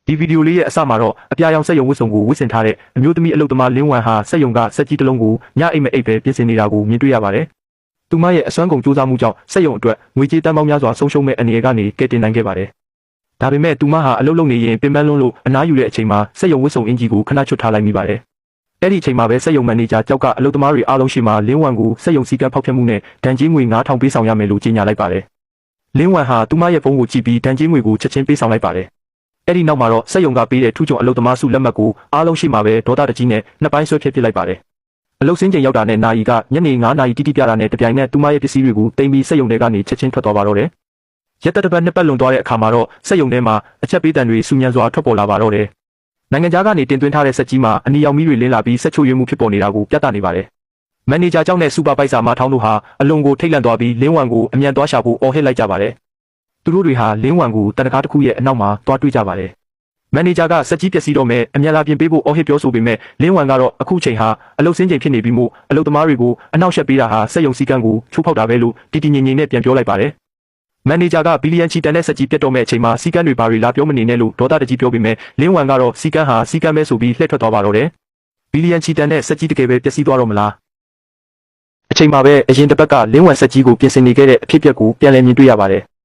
ဒီဗီဒီယိုလေးရဲ့အစမှာတော့အပြာရောင်စက်ရုံဝတ်စုံကိုဝတ်ဆင်ထားတဲ့အမျိုးသမီးအလုပ်သမားလင်းဝမ်ဟာစက်ရုံကစက်ကြီးတစ်လုံးကိုညအိမ်မအိပ်ပဲပြင်ဆင်နေတာကိုမြင်တွေ့ရပါတယ်။သူမရဲ့အစွမ်းကုန်စူးစမ်းမှုကြောင့်စက်ရုံအတွက်ငွေကြေးတန်ပေါင်းများစွာဆုံးရှုံးမဲ့အနေအထားကနေကယ်တင်နိုင်ခဲ့ပါတယ်။ဒါပေမဲ့သူမဟာအလုပ်လုပ်နေရင်ပင်ပန်းလွန်းလို့အနားယူတဲ့အချိန်မှာစက်ရုံဝတ်စုံအင်ဂျီကိုခဏချွတ်ထားလိုက်မိပါတယ်။အဲ့ဒီအချိန်မှာပဲစက်ရုံမန်နေဂျာကြောက်ကအလုပ်သမားတွေအားလုံးရှိမှလင်းဝမ်ကိုစက်ရုံစည်းကမ်းဖောက်ဖျက်မှုနဲ့ဒဏ်ကြေးငွေ9000ပေးဆောင်ရမယ်လို့ကြေညာလိုက်ပါတယ်။လင်းဝမ်ဟာသူမရဲ့ဖုန်းကိုကြည့်ပြီးဒဏ်ကြေးငွေကိုချက်ချင်းပေးဆောင်လိုက်ပါတယ်။အဲ့ဒီနောက်မှာတော့စက်ရုံကပေးတဲ့ထူးချွန်အလုပ်သမားစုလက်မှတ်ကိုအားလုံးရှိမှပဲဒေါသတကြီးနဲ့နှစ်ပိုင်းဆွဲဖြတ်ပစ်လိုက်ပါတယ်။အလုပ်စင်းချိန်ရောက်တာနဲ့နာယီကညနေ9နာရီတိတိပြတာနဲ့တပြိုင်နက်သူမရဲ့ပစ္စည်းတွေကိုတင်ပြီးစက်ရုံထဲကနေချက်ချင်းထွက်သွားပါတော့တယ်။ရက်တပတ်နှစ်ပတ်လွန်သွားတဲ့အခါမှာတော့စက်ရုံထဲမှာအချက်ပေးတံတွေစူညံစွာထွက်ပေါ်လာပါတော့တယ်။နိုင်ငံခြားကနေတင်သွင်းထားတဲ့စက်ကြီးမှာအနီရောင်မီးတွေလင်းလာပြီးစက်ချို့ယွင်းမှုဖြစ်ပေါ်နေတာကိုပြသနေပါတယ်။မန်နေဂျာကျောင်းနဲ့စူပါဗိုက်ဆာမထောင်းတို့ဟာအလွန်ကိုထိတ်လန့်သွားပြီးလင်းဝမ်ကိုအမြန်သွားရှာဖို့အော်ဟစ်လိုက်ကြပါတယ်။သူတို့တွေဟာလင်းဝမ်ကိုတနကားတစ်ခုရဲ့အနောက်မှာသွားတွေ့ကြပါတယ်။မန်နေဂျာကစက်ကြီးပျက်စီးတော့မဲ့အမြန်လာပြင်ပေးဖို့အော်ဟစ်ပြောဆိုပေမဲ့လင်းဝမ်ကတော့အခုချိန်ဟာအလုပ်စင်းချိန်ဖြစ်နေပြီးမို့အလုပ်သမားတွေကိုအနောက်ရှက်ပေးတာဟာစက်ရုံစည်းကမ်းကိုချိုးဖောက်တာပဲလို့တီတီငြိမ်ငြိမ်နဲ့ပြန်ပြောလိုက်ပါတယ်။မန်နေဂျာကဘီလီယံချီတန်တဲ့စက်ကြီးပြတ်တော့မဲ့အချိန်မှာစည်းကမ်းတွေဘာတွေလာပြောမနေနဲ့လို့ဒေါသတကြီးပြောပေမဲ့လင်းဝမ်ကတော့စည်းကမ်းဟာစည်းကမ်းပဲဆိုပြီးလှည့်ထွက်သွားပါတော့တယ်။ဘီလီယံချီတန်တဲ့စက်ကြီးတကယ်ပဲပျက်စီးသွားတော့မလား။အချိန်မှာပဲအရင်တစ်ပတ်ကလင်းဝမ်စက်ကြီးကိုပြင်ဆင်နေခဲ့တဲ့အဖြစ်အပျက်ကိုပြန်လည်မြင်တွေ့ရပါတယ်။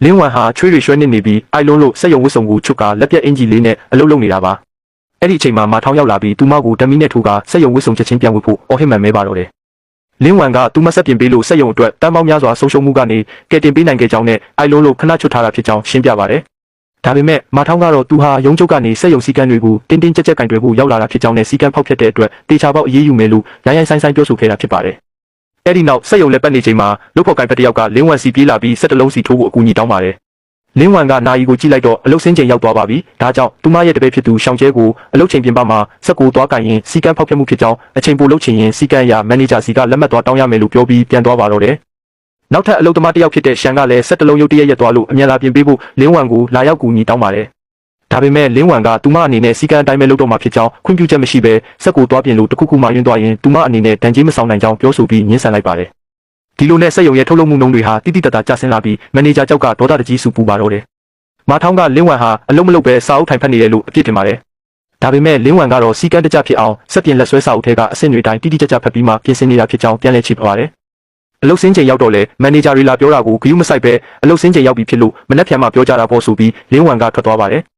လင်းဝမ်ဟာချွေးတွေရွှဲနေပြီးအိုက်လုံးလို့စက်ရုံဝတ်စုံကိုချွတ်ကလက်ပြက်အင်ဂျီလေးနဲ့အလုပ်လုပ်နေတာပါ။အဲ့ဒီအချိန်မှာမထောင်းရောက်လာပြီးသူမကိုဓမီနဲ့ထိုးကစက်ရုံဝတ်စုံချက်ချင်းပြန်ဝတ်ဖို့အော်ဟစ်မှန်မဲပါတော့တယ်။လင်းဝမ်ကသူမဆက်ပြင်ပေးလို့စက်ရုံအတွက်တန်ပေါင်းများစွာဆုံးရှုံးမှုကနေကယ်တင်ပေးနိုင်ခဲ့ကြောင်းနဲ့အိုက်လုံးလို့ခဏချွတ်ထားတာဖြစ်ကြောင်းရှင်းပြပါတယ်။ဒါပေမဲ့မထောင်းကတော့သူဟာရုံးချုပ်ကနေစက်ရုံစည်းကမ်းတွေကိုတင်းတင်းကြပ်ကြပ်ကင်တွယ်ဖို့ရောက်လာတာဖြစ်ကြောင်းနဲ့စည်းကမ်းဖောက်ဖျက်တဲ့အတွက်တေချာပေါက်အရေးယူမယ်လို့ရိုင်းရိုင်းဆိုင်ဆိုင်ပြောဆိုခဲ့တာဖြစ်ပါတယ်။အဲ့ဒီနောက်စက်ရုံလက်ပတ်နေချိန်မှာလုပ်ဖော်ကိုင်ဖက်တစ်ယောက်ကလင်းဝမ်စီပြေးလာပြီးစက်တလုံးစီထိုးဖို့အကူအညီတောင်းပါတယ်။လင်းဝမ်ကနာယီကိုကြည့်လိုက်တော့အလုတ်စင်းချိန်ရောက်သွားပါပြီ။ဒါကြောင့်သူမရဲ့တပည့်ဖြစ်သူရှောင်းကျဲကိုအလုတ်ချိန်ပြင်ပမှာစက်ကိုသွားကင်ရင်စီကံဖောက်ဖျက်မှုဖြစ်ကြောင်းအချိန်ပိုလုပ်ချင်ရင်စီကံရမန်နေဂျာစီကလက်မှတ်သွားတောင်းရမယ်လို့ပြောပြီးပြန်သွားပါတော့တယ်။နောက်ထပ်အလုတ်သမားတစ်ယောက်ဖြစ်တဲ့ရှန်ကလည်းစက်တလုံးရုပ်တရက်ရက်သွားလို့အမြန်လာပြင်ပေးဖို့လင်းဝမ်ကိုလာရောက်ကူညီတောင်းပါတယ်။ဒါပေမဲ့လင်းဝမ်ကသူမအနေနဲ့စီကံအတိုင်းပဲလုပ်တော့မှာဖြစ်ကြောင်းခွင့်ပြုချက်မရှိဘဲစက်ကိုသွားပြင်လို့တခုခုမှယွင်းသွားရင်သူမအနေနဲ့ဒဏ်ကြေးမဆောင်နိုင်ကြောင်းပြောဆိုပြီးညှင်းဆန်လိုက်ပါတယ်။ဒီလိုနဲ့စက်ရုံရဲ့ထုတ်လုပ်မှုနှုန်းတွေဟာတိတိတတ်တာကျဆင်းလာပြီးမန်နေဂျာကြောက်ကဒေါသတကြီးစုပူပါတော့တယ်။မထောင်းကလင်းဝမ်ဟာအလုံးမလုံးပဲစာအုပ်ထိုင်ဖတ်နေတယ်လို့အပြစ်တင်ပါတယ်။ဒါပေမဲ့လင်းဝမ်ကတော့စီကံတကြဖြစ်အောင်စက်ပြင်လက်ဆွဲစာအုပ်ထဲကအဆင့်တွေတိုင်းတိတိကျကျဖတ်ပြီးမှပြင်ဆင်နေတာဖြစ်ကြောင်းပြန်လည်ချိပါတယ်။အလုပ်စင်းချိန်ရောက်တော့လေမန်နေဂျာတွေလာပြောတာကိုဂရုမစိုက်ပဲအလုပ်စင်းချိန်ရောက်ပြီဖြစ်လို့မနှက်ဖြန်မှပြောကြတာပေါ့ဆိုပြီးလင်းဝမ်ကထွက်သွားပါတယ်။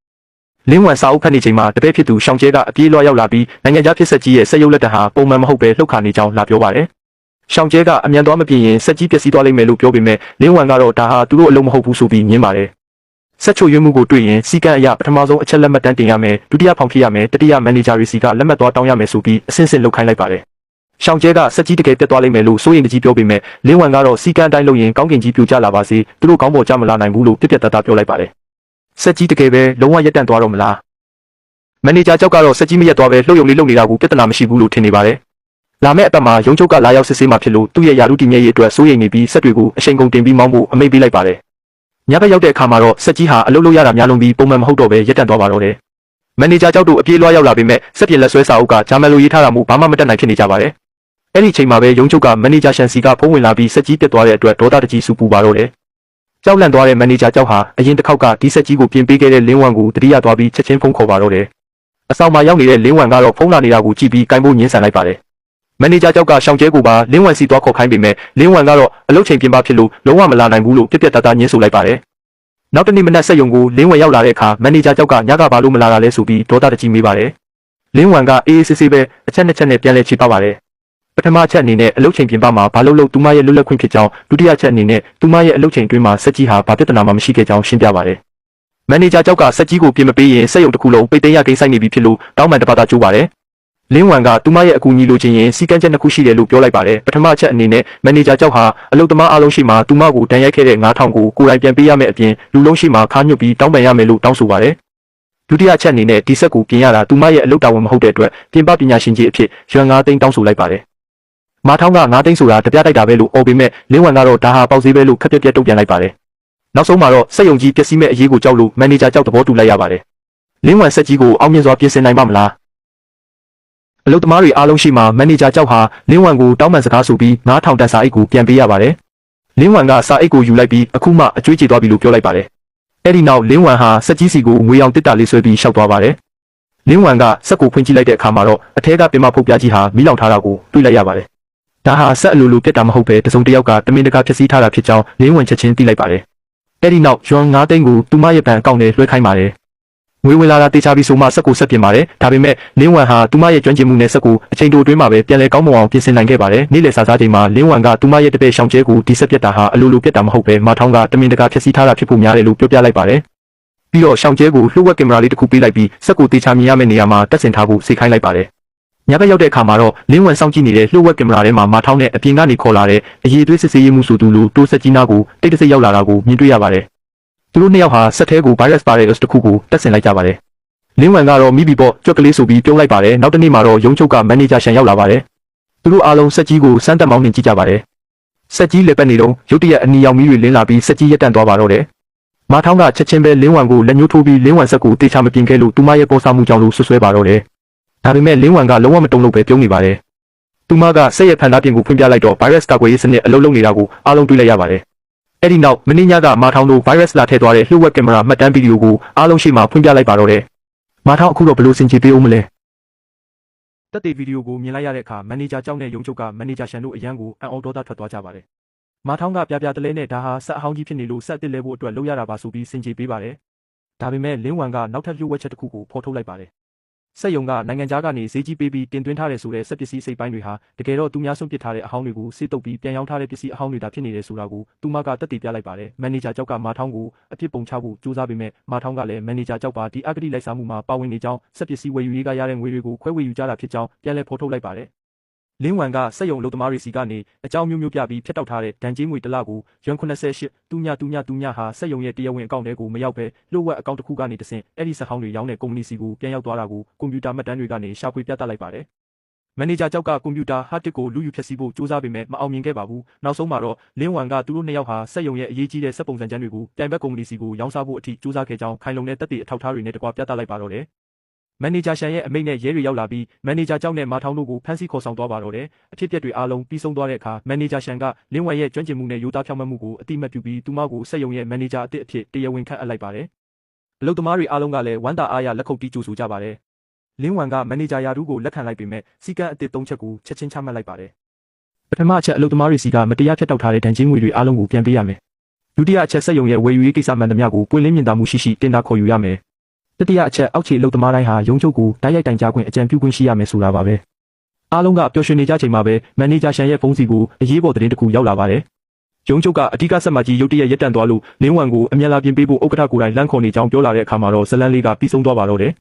လင်းဝမ်စာအုပ်ဖတ်နေချိန်မှာတပည့်ဖြစ်သူရှောင်းကျဲကအပြေးလွှားရောက်လာပြီးနိုင်ငံခြားဖြစ်ဆက်ကြီးရဲ့စက်ရုပ်လက်တံဟာပုံမှန်မဟုတ်ပဲလှုပ်ခါနေကြောင်းလာပြောပါတယ်။ရှောင်းကျဲကအမြန်သွားမပြင်ရင်စက်ကြီးပျက်စီးသွားလိမ့်မယ်လို့ပြောပေမဲ့လင်းဝမ်ကတော့ဒါဟာသူတို့အလုပ်မဟုတ်ဘူးဆိုပြီးညင်းပါတယ်။စက်ချိုရွေးမှုကိုတွေ့ရင်စီကံအရပထမဆုံးအချက်လက်မှတ်တန်းတင်ရမယ်ဒုတိယဖောင်ဖြည့်ရမယ်တတိယမန်နေဂျာရီစီကလက်မှတ်သွားတောင်းရမယ်ဆိုပြီးအဆင့်ဆင့်လုပ်ခိုင်းလိုက်ပါတယ်။ရှောင်းကျဲကစက်ကြီးတကယ်ပြတ်သွားလိမ့်မယ်လို့စိုးရိမ်တကြီးပြောပေမဲ့လင်းဝမ်ကတော့စီကံအတိုင်းလုပ်ရင်ကောင်းကင်ကြီးပြိုကျလာပါစေသူတို့ကောင်းပေါ်ကျမလာနိုင်ဘူးလို့ပြပြတတ်ပြောလိုက်ပါတယ်။စက်ကြီးတကယ်ပဲလုံးဝရက်တန့်သွားတော့မလား။မန်နေဂျာကြောက်ကတော့စက်ကြီးမရက်သွားပဲလှုပ်ယုံလေးလုပ်နေတာကိုပြဿနာမရှိဘူးလို့ထင်နေပါတယ်။လာမယ့်အပတ်မှာရုံးချုပ်ကလာရောက်စစ်ဆေးမှဖြစ်လို့သူ့ရဲ့ယာရုတည်မြဲရေးအတွက်စိုးရိမ်နေပြီးစက်တွေကိုအချိန်ကုန်တင်ပြီးမောင်းဖို့အမိန့်ပေးလိုက်ပါတယ်။ညဘက်ရောက်တဲ့အခါမှာတော့စက်ကြီးဟာအလုပ်လုပ်ရတာများလုံးပြီးပုံမှန်မဟုတ်တော့ပဲရက်တန့်သွားပါတော့တယ်။မန်နေဂျာကြောက်တို့အပြေးလွှားရောက်လာပေမဲ့စက်ပြင်လက်ဆွဲစာအုပ်ကဂျာမန်လိုရေးထားတာမို့ဘာမှမတတ်နိုင်ဖြစ်နေကြပါတယ်။အဲ့ဒီအချိန်မှာပဲရုံးချုပ်ကမန်နေဂျာရှန်စီကဖုန်းဝင်လာပြီးစက်ကြီးပြတ်သွားတဲ့အတွက်ဒေါသတကြီးစုပူပါတော့တယ်။ကြောက်လန့်သွားတဲ့မန်နေဂျာကြောက်ဟာအရင်တစ်ခေါက်ကဒီစက်ကြီးကိုပြင်ပေးခဲ့တဲ့လင်းဝမ်ကိုတတိယသွားပြီးချက်ချင်းဖုန်းခေါ်ပါတော့တယ်။အဆောင်မှာရောက်နေတဲ့လင်းဝမ်ကတော့ဖုန်းလာနေတာကိုကြည့်ပြီးကင်ဖို့ညှင်းဆန်လိုက်ပါတယ်။မန်နေဂျာကြောက်ကရှောင်းကျဲကိုပါလင်းဝမ်စီသွားခေါ်ခိုင်းပေမဲ့လင်းဝမ်ကတော့အလုပ်ချိန်ပြင်ပဖြစ်လို့လုံးဝမလာနိုင်ဘူးလို့ပြပြတတ်ညှင်းဆိုလိုက်ပါတယ်။နောက်တနေ့မနက်စက်ရုံကိုလင်းဝမ်ရောက်လာတဲ့အခါမန်နေဂျာကြောက်ကညကဘာလို့မလာတာလဲဆိုပြီးဒေါသတကြီးမေးပါတယ်။လင်းဝမ်ကအေးအေးဆေးဆေးပဲအချက်နှစ်ချက်နဲ့ပြန်လဲချေပပါတယ်။ပထမချက်အနေနဲ့အလုပ်ချိန်ပြင်ပမှာဘာလို့သူမရဲ့လွတ်လပ်ခွင့်ဖြစ်ကြောင်းဒုတိယချက်အနေနဲ့သူမရဲ့အလုပ်ချိန်တွင်းမှာစက်ကြီးဟာဘာပြဿနာမှမရှိခဲ့ကြောင်းရှင်းပြပါတယ်။မန်နေဂျာကြောက်ကစက်ကြီးကိုပြင်မပေးရင်စက်ရုံတစ်ခုလုံးပိတ်သိမ်းရကိန်းဆိုင်နေပြီဖြစ်လို့တောင်းပန်တပါးသားကြိုးပါတယ်။လင်းဝမ်ကသူမရဲ့အကူအညီလိုချင်ရင်စီကံချက်နှစ်ခုရှိတယ်လို့ပြောလိုက်ပါတယ်။ပထမချက်အနေနဲ့မန်နေဂျာကြောက်ဟာအလုပ်သမားအားလုံးရှိမှသူမကိုတန်ရိုက်ခဲ့တဲ့9000ကိုကိုယ်တိုင်ပြန်ပေးရမယ့်အပြင်လူလုံးရှိမှခါညွတ်ပြီးတောင်းပန်ရမယ်လို့တောင်းဆိုပါတယ်။ဒုတိယချက်အနေနဲ့ဒီဆက်ကိုပြင်ရတာသူမရဲ့အလုပ်တာဝန်မဟုတ်တဲ့အတွက်ပြင်ပပညာရှင်ကြီးအဖြစ်ရွှန်9သိန်းတောင်းဆိုလိုက်ပါတယ်။မထောင်းက9သိန်းဆိုတာတပြားတိုက်တာပဲလို့အော်ပေမဲ့လင်းဝမ်ကတော့ဒါဟာပေါက်ဈေးပဲလို့ခက်ပြက်တုံ့ပြန်လိုက်ပါတယ်။နောက်ဆုံးမှာတော့စက်ရုံကြီးပျက်စီးမဲ့အရေးကိုကြောက်လို့မန်နေဂျာကြောက်သဘောတူလိုက်ရပါတယ်။လင်းဝမ်စက်ကြီးကိုအောင်မြင်စွာပြင်ဆင်နိုင်ပါမလား။အလုပ်သမားတွေအားလုံးရှိမှမန်နေဂျာကြောက်ဟာလင်းဝမ်ကိုတောင်းပန်စကားဆိုပြီး9000တန်စာအိတ်ကိုပြန်ပေးရပါတယ်။လင်းဝမ်ကစာအိတ်ကိုယူလိုက်ပြီးအခုမှအကျွေးကြေသွားပြီလို့ပြောလိုက်ပါတယ် အဲ့ဒီနောက်လင်းဝမ်ဟာစက်ကြီးစီကိုငွေရောင်တစ်တာလေးဆွဲပြီးရှောက်သွားပါတယ်လင်းဝမ်ကစက်ကိုဖွင့်ကြည့်လိုက်တဲ့အခါမှာတော့အထက်ကပင်မဖုတ်ပြားကြီးဟာမီးလောင်ထားတာကိုတွေ့လိုက်ရပါတယ်ဒါဟာစက်အလိုလိုပြတ်တာမဟုတ်ပဲတစုံတစ်ယောက်ကတမင်တကာဖျက်ဆီးထားတာဖြစ်ကြောင်းလင်းဝမ်ချက်ချင်းသိလိုက်ပါတယ်အဲ့ဒီနောက်ယွမ်9သိန်းကိုသူမရဲ့ဘဏ်အကောင့်ထဲလွှဲခိုင်းပါတယ်ငွေဝင်လာတာတေချာပြီးဆိုမှစက်ကိုဆက်ပြင်ပါတယ်ဒါပေမဲ့လင်းဝမ်ဟာသူမရဲ့ကျွမ်းကျင်မှုနဲ့စက်ကိုအချိန်တိုအတွင်းမှာပဲပြန်လည်ကောင်းမွန်အောင်ပြင်ဆင်နိုင်ခဲ့ပါတယ်နေ့လည်စာစားချိန်မှာလင်းဝမ်ကသူမရဲ့တပည့်ရှောင်းကျဲကိုဒီစက်ပြတ်တာဟာအလိုလိုပြတ်တာမဟုတ်ပဲမထောင်းကတမင်တကာဖျက်ဆီးထားတာဖြစ်ဖို့များတယ်လို့ပြောပြလိုက်ပါတယ်ပြီးတော့ရှောင်းကျဲကိုလှုပ်ဝက်ကင်မရာလေးတစ်ခုပေးလိုက်ပြီးစက်ကိုတေချာမြင်ရမယ့်နေရာမှာတက်ဆင်ထားဖို့စိတ်ခိုင်းလိုက်ပါတယ်ညဘက်ရောက်တဲ့အခါမှာတော့လင်းဝမ်စောင့်ကြည့်နေတဲ့လှုပ်ဝက်ကင်မရာထဲမှာမထောင်းနဲ့အပြင်ကနေခေါ်လာတဲ့အရေးသွေးစစ်ဆေးရေးမှုဆိုသူလိုတိုးဆက်ကြီးနားကိုတိတ်တဆိတ်ရောက်လာတာကိုမြင်တွေ့ရပါတယ်သူတို့နှစ်ယောက်ဟာစက်ထဲကို virus ပါတဲ့ တစ်ခုကိုတက်ဆင်လိုက်ကြပါတယ်လင်းဝမ်ကတော့မိဘပေါ့ကြွက်ကလေးဆိုပြီးပြုံးလိုက်ပါတယ်နောက်တစ်နေ့မှာတော့ရုံးချုပ်ကမန်နေဂျာရှန်ရောက်လာပါတယ်သူတို့အားလုံးစက်ကြီးကိုစမ်းတက်မောင်းနှင်ကြည့်ကြပါတယ်စက်ကြီးလက်ပတ်နေတော့ရုတ်တရက်အနီရောင်မီးတွေလင်းလာပြီးစက်ကြီးရက်တန့်သွားပါတော့တယ်မထောင်းကချက်ချင်းပဲလင်းဝမ်ကိုလက်ညှိုးထိုးပြီးလင်းဝမ်စက်ကိုတေချာမပြင်ခဲ့လို့သူမရဲ့ပေါ်စားမှုကြောင့်လို့ဆွဆွဲပါတော့တယ်ဒါပေမဲ့လင်းဝမ်ကလုံးဝမတုံ့လို့ပဲပြုံးနေပါတယ်သူမကစက်ရဲ့ဖန်သားပြင်ကိုဖွင့်ပြလိုက်တော့ virus ကာကွယ်ရေးစနစ်အလုံးလုံးနေတာကိုအားလုံးတွေ့လိုက်ရပါတယ်အဲ့ဒီနောက်မင်းညကမထောင်းတို့ virus လာထည့်သွားတဲ့လှုပ်ဝက်ကင်မရာမှတ်တမ်းဗီဒီယိုကိုအားလုံးရှေ့မှာဖွင့်ပြလိုက်ပါတော့တယ်မထောင်းအခုတော့ဘလို့စင်ချေပေးအောင်မလဲတက်တဲ့ဗီဒီယိုကိုမြင်လိုက်ရတဲ့အခါမန်နေဂျာကြောင့်နဲ့ရုံချုပ်ကမန်နေဂျာရှန်တို့အရန်ကိုအံ့ဩဒေါသထွက်သွားကြပါတယ်မထောင်းကပြပြတလဲနဲ့ဒါဟာဆက်အဟောင်းကြီးဖြစ်နေလို့ဆက်တစ်လဲဖို့အတွက်လုပ်ရတာပါဆိုပြီးစင်ချေပေးပါတယ်ဒါပေမဲ့လင်းဝမ်ကနောက်ထပ်လှုပ်ဝက်ချက်တစ်ခုကိုဖော်ထုတ်လိုက်ပါတယ်စက်ယုံကနိုင်ငံခြားကနေဈေးကြီးပေးပြီးတင်သွင်းထားတဲ့ဆိုတဲ့စက်ပစ္စည်းစိတ်ပိုင်းတွေဟာတကယ်တော့သူများဆုံးပစ်ထားတဲ့အဟောင်းတွေကိုစေးတုပ်ပြီးပြန်ရောင်းထားတဲ့ပစ္စည်းအဟောင်းတွေသာဖြစ်နေတယ်ဆိုတာကိုသူမကတက်တည်ပြလိုက်ပါတယ်မန်နေဂျာကြောက်ကမထောင်းကိုအဖြစ်ပုံချဖို့ကြိုးစားပေမဲ့မထောင်းကလည်းမန်နေဂျာကြောက်ပါဒီအဂတိလိုက်စားမှုမှာပါဝင်နေကြောင်းစက်ပစ္စည်းဝယ်ယူရေးကရတဲ့ငွေတွေကိုခွဲဝေယူကြတာဖြစ်ကြောင်းပြန်လည်ဖော်ထုတ်လိုက်ပါတယ်လင်းဝမ်ကစက်ယုံလုံသမားတွေစီကနေအကြောင်းမျိုးမျိုးပြပြီးဖျက်တောက်ထားတဲ့ဒဏ်ကြေးငွေတစ်လကိုယွမ်88တူညဟာစက်ယုံရဲ့တရားဝင်အကောင့်ထဲကိုမရောက်ပဲလှုပ်ဝက်အကောင့်တစ်ခုကနေတဆင့်အဲ့ဒီစက်ဟောင်းတွေရောင်းတဲ့ကုမ္ပဏီစီကိုပြန်ရောက်သွားတာကိုကွန်ပျူတာမှတ်တမ်းတွေကနေရှာဖွေပြသလိုက်ပါတယ်မန်နေဂျာကြောက်ကကွန်ပျူတာဟာတစ်ကိုလူယူဖျက်ဆီးဖို့စူးစမ်းပေမဲ့မအောင်မြင်ခဲ့ပါဘူးနောက်ဆုံးမှာတော့လင်းဝမ်ကသူတို့နှစ်ယောက်ဟာစက်ယုံရဲ့အရေးကြီးတဲ့စက်ပုံစံကျန်းတွေကိုပြိုင်ဘက်ကုမ္ပဏီစီကိုရောင်းစားဖို့အထိစူးစမ်းခဲ့ကြောင်းခိုင်လုံတဲ့တက်တဲ့အထောက်အထားတွေနဲ့တကွပြသလိုက်ပါတော့တယ်မန်နေဂျာရှန်ရဲ့အမိန့်နဲ့ရဲတွေရောက်လာပြီးမန်နေဂျာကြောင့်နဲ့မထောင်းတို့ကိုဖမ်းဆီးခေါ်ဆောင်သွားပါတော့တယ်အဖြစ်အပျက်တွေအားလုံးပြီးဆုံးသွားတဲ့အခါမန်နေဂျာရှန်ကလင်းဝမ်ရဲ့ကျွမ်းကျင်မှုနဲ့ရိုးသားဖြောင့်မတ်မှုကိုအတိအမှတ်ပြုပြီးသူမကိုစက်ယုံရဲ့မန်နေဂျာအသစ်အဖြစ်တရားဝင်ခန့်အပ်လိုက်ပါတယ်အလုပ်သမားတွေအားလုံးကလည်းဝမ်းသာအားရလက်ခုပ်တီးကြိုဆိုကြပါတယ်လင်းဝမ်ကမန်နေဂျာယာထူးကိုလက်ခံလိုက်ပေမဲ့စီကံအသစ်၃ချက်ကိုချက်ချင်းချမှတ်လိုက်ပါတယ်ပထမအချက်အလုပ်သမားတွေစီကမတရားဖျက်တောက်ထားတဲ့ဒဏ်ကြေးငွေတွေအားလုံးကိုပြန်ပေးရမယ်ဒုတိယအချက်စက်ယုံရဲ့ဝယ်ယူရေးကိစ္စမှန်သမျှကိုပွင့်လင်းမြင်သာမှုရှိတင်တာခေါ်ယူရမယ်တတိယအချက်အောက်ခြေလုံသမားတိုင်းဟာရုံးချုပ်ကိုတိုက်ရိုက်တိုင်ကြားခွင့်အကြံပြုခွင့်ရှိရမယ်ဆိုတာပါပဲအားလုံးကပျော်ရွှင်နေကြချိန်မှာပဲမန်နေဂျာရှန်ရဲ့ဖုန်းစီကိုအရေးပေါ်သတင်းတစ်ခုရောက်လာပါတယ်ရုံးချုပ်ကအဓိကဆက်မကြီးရုတ်တရက်ရပ်တန့်သွားလို့လင်းဝမ်ကိုအမြန်လာပြင်ပေးဖို့ဥက္ကဋ္ဌကိုယ်တိုင်လမ်းခေါ်နေကြောင်းပြောလာတဲ့အခါမှာတော့ဇလန်းလေးကပြီးဆုံးသွားပါတော့တယ်